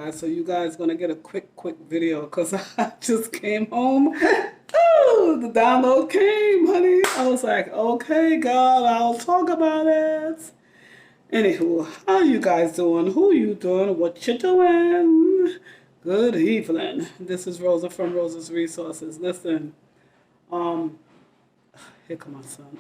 guys. So you guys gonna get a quick video because I just came home. Oh, the download came, honey. I was like, okay, God, I'll talk about it. Anywho, how you guys doing? Who you doing? What you doing? Good evening. This is Rosa from Rosa's Resources. Listen, um, here come my son.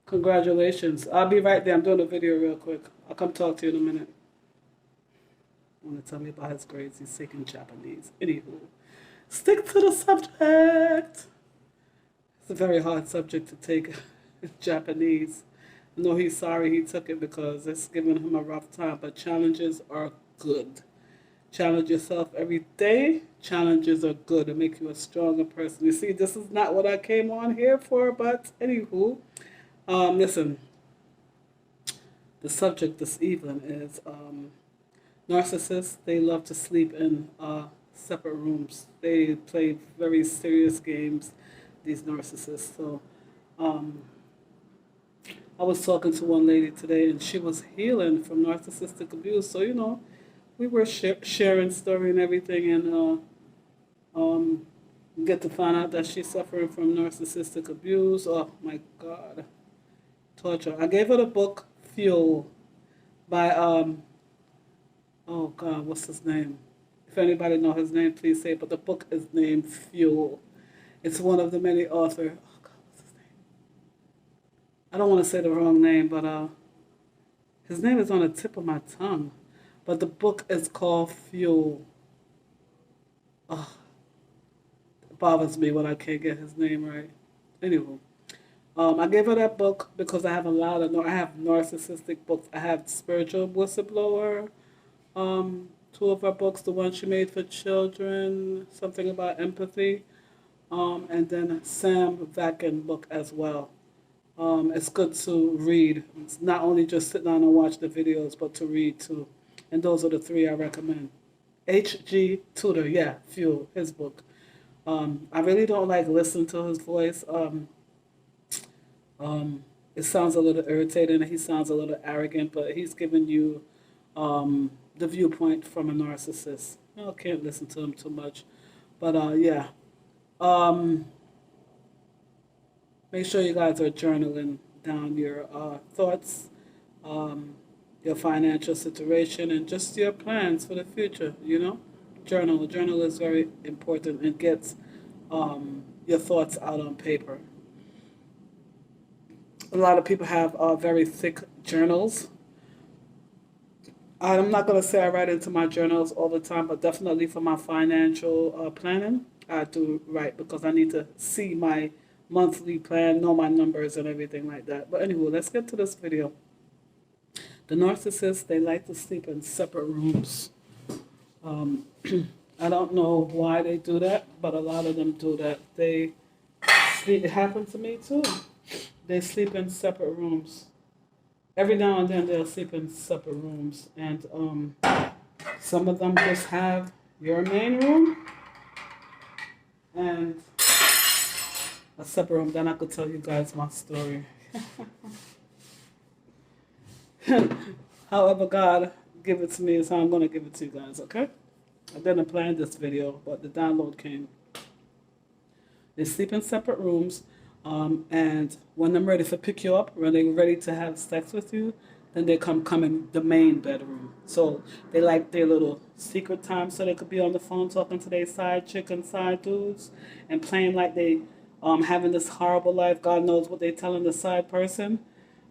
Congratulations. I'll be right there. I'm doing a video real quick. I'll come talk to you in a minute. Want to tell me about his grades? He's taking Japanese. Anywho, stick to the subject. It's a very hard subject to take, Japanese. I know he's sorry he took it because it's giving him a rough time, but challenges are good. Challenge yourself every day. Challenges are good. It make you a stronger person. You see, this is not what I came on here for, but anywho, listen, the subject this evening is narcissists. They love to sleep in separate rooms. They play very serious games, these narcissists. So I was talking to one lady today, and she was healing from narcissistic abuse. So, you know, we were sharing story and everything, and get to find out that she's suffering from narcissistic abuse. Oh, my God. Torture. I gave her the book Fuel by oh God, what's his name? If anybody know his name, please say it. But the book is named Fuel. It's one of the many authors. Oh God, what's his name? I don't want to say the wrong name, but his name is on the tip of my tongue. But the book is called Fuel. Oh, it bothers me when I can't get his name right. Anyway. I gave her that book because I have I have narcissistic books. I have Spiritual Whistleblower, two of her books, the one she made for children, something about empathy, and then Sam Vakin book as well. It's good to read. It's not only just sit down and watch the videos, but to read too. And those are the three I recommend. H.G. Tudor, yeah, Fuel, his book. I really don't like listening to his voice. It sounds a little irritating. He sounds a little arrogant, but he's giving you the viewpoint from a narcissist. I can't listen to him too much, but yeah. Make sure you guys are journaling down your thoughts, your financial situation, and just your plans for the future. You know, journal. Journal is very important and gets your thoughts out on paper. A lot of people have very thick journals. I'm not going to say I write into my journals all the time, but definitely for my financial planning, I do write because I need to see my monthly plan, know my numbers and everything like that. But anyway, let's get to this video. The narcissists, they like to sleep in separate rooms. I don't know why they do that, but a lot of them do that. It happened to me too. They sleep in separate rooms. Every now and then they'll sleep in separate rooms. And some of them just have your main room and a separate room. Then I could tell you guys my story. However God give it to me is how I'm going to give it to you guys, okay? I didn't plan this video, but the download came. They sleep in separate rooms. And when they're ready to pick you up, when they're ready to have sex with you, then they come in the main bedroom. So they like their little secret time so they could be on the phone talking to their side chick and side dudes and playing like they having this horrible life. God knows what they telling the side person.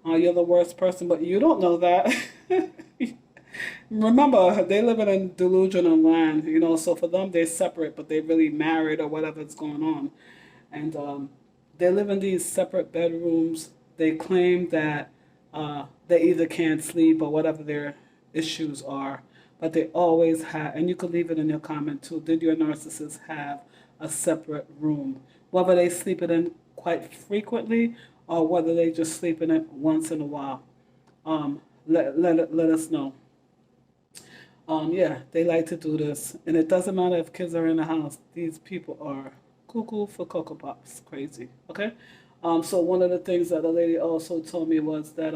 You're the worst person, but you don't know that. Remember, they live in a delusional land, you know, so for them they're separate, but they're really married or whatever's going on. And they live in these separate bedrooms. They claim that they either can't sleep or whatever their issues are, but they always have, and you could leave it in your comment too, did your narcissist have a separate room? Whether they sleep in it quite frequently or whether they just sleep in it once in a while. Let us know. Yeah, they like to do this. And it doesn't matter if kids are in the house. These people are cuckoo for Cocoa Pops. Crazy. Okay? So one of the things that the lady also told me was that,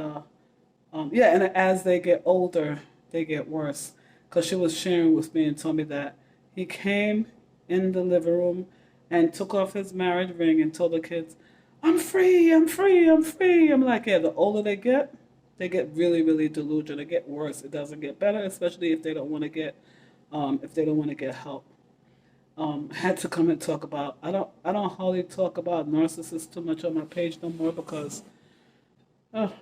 yeah, and as they get older, they get worse. Because she was sharing with me and told me that he came in the living room and took off his marriage ring and told the kids, I'm free, I'm free, I'm free. I'm like, yeah, the older they get really, really delusional. They get worse. It doesn't get better, especially if they don't want to get, if they don't want to get help. Had to come and talk about. I don't hardly talk about narcissists too much on my page no more because I'm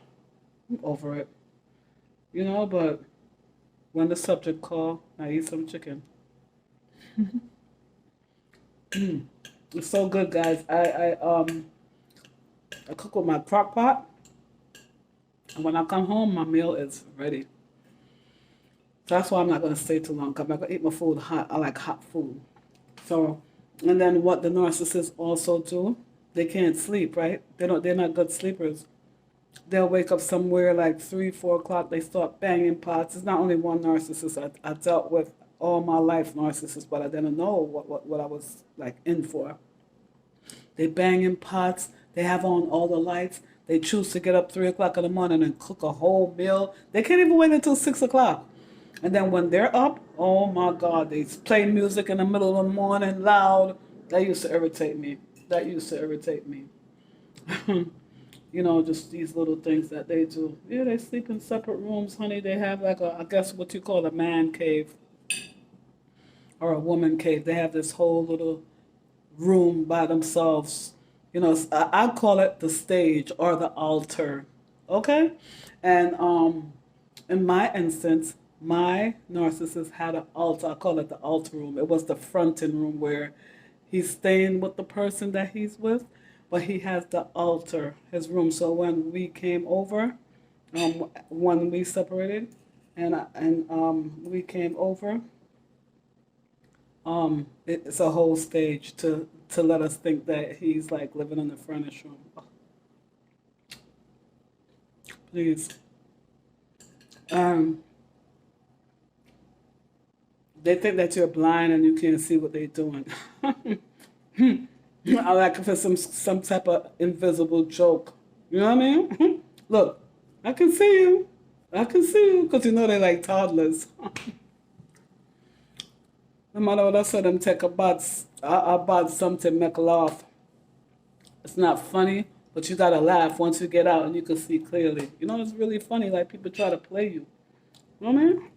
over it, you know. But when the subject call, I eat some chicken. It's so good, guys. I cook with my crock pot, and when I come home, my meal is ready. So that's why I'm not gonna stay too long. 'Cause I'm not gonna eat my food hot. I like hot food. So, and then what the narcissists also do, they can't sleep, right? They don't. They're not good sleepers. They'll wake up somewhere like 3, 4 o'clock. They start banging pots. It's not only one narcissist. I dealt with all my life narcissists, but I didn't know what I was like in for. They bang in pots. They have on all the lights. They choose to get up 3 o'clock in the morning and cook a whole meal. They can't even wait until 6 o'clock. And then when they're up, oh my God, they play music in the middle of the morning loud. That used to irritate me. That used to irritate me. You know, just these little things that they do. Yeah, they sleep in separate rooms, honey. They have like a, I guess what you call a man cave or a woman cave. They have this whole little room by themselves. You know, I call it the stage or the altar. Okay? And in my instance, my narcissist had an altar. I call it the altar room. It was the fronting room where he's staying with the person that he's with, but he has the altar, his room. So when we came over, when we separated, and we came over, it's a whole stage to let us think that he's like living in the furnace room. Oh, please. Um, they think that you're blind and you can't see what they're doing. I like if it's some type of invisible joke. You know what I mean? Look, I can see you. I can see you because you know they're like toddlers. No matter what I said, them take a bad, a bad something make laugh. It's not funny, but you gotta laugh once you get out and you can see clearly. You know, it's really funny. Like people try to play you. You know what I mean?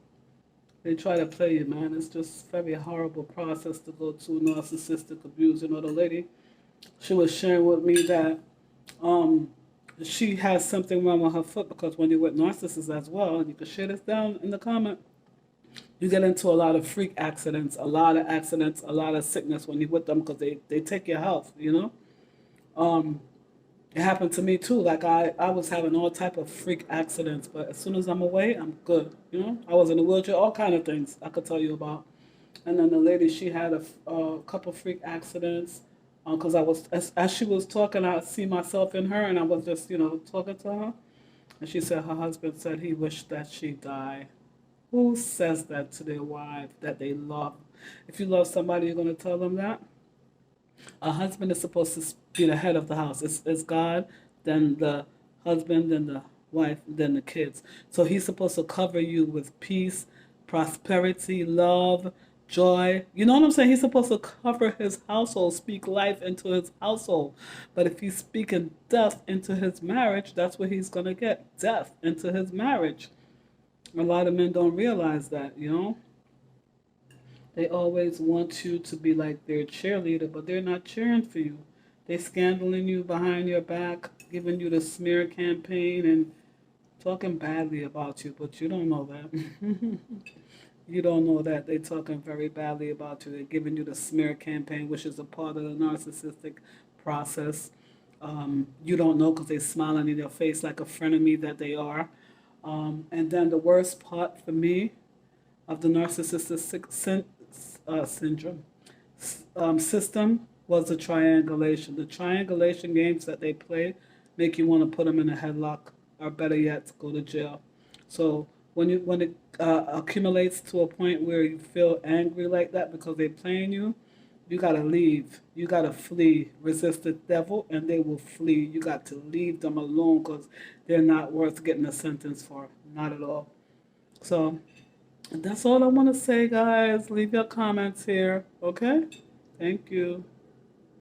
They try to play you, man. It's just very horrible process to go to narcissistic abuse. You know, the lady, she was sharing with me that um, she has something wrong with her foot because when you're with narcissists as well, and you can share this down in the comment, you get into a lot of freak accidents, a lot of sickness when you're with them because they take your health, you know? Um, it happened to me too. Like I was having all type of freak accidents, but as soon as I'm away, I'm good. You know, I was in a wheelchair, all kind of things I could tell you about. And then the lady, she had a couple freak accidents, because I was as she was talking, I see myself in her, and I was just talking to her, and she said her husband said he wished that she died. Who says that to their wife that they love? If you love somebody, you're gonna tell them that. A husband is supposed to be the head of the house. It's God, then the husband, then the wife, then the kids. So he's supposed to cover you with peace, prosperity, love, joy. You know what I'm saying? He's supposed to cover his household, speak life into his household. But if he's speaking death into his marriage, that's what he's going to get, death into his marriage. A lot of men don't realize that, you know? They always want you to be like their cheerleader, but they're not cheering for you. They scandaling you behind your back, giving you the smear campaign and talking badly about you, but you don't know that. You don't know that they're talking very badly about you. They're giving you the smear campaign, which is a part of the narcissistic process. You don't know because they're smiling in your face like a frenemy that they are. And then the worst part for me of the narcissistic syndrome system was the triangulation. The triangulation games that they play make you want to put them in a headlock, or better yet, go to jail. So when it accumulates to a point where you feel angry like that because they're playing you, You got to leave. You got to flee. Resist the devil and they will flee. You got to leave them alone because they're not worth getting a sentence for. Not at all. So that's all I want to say, guys. Leave your comments here. Okay? Thank you.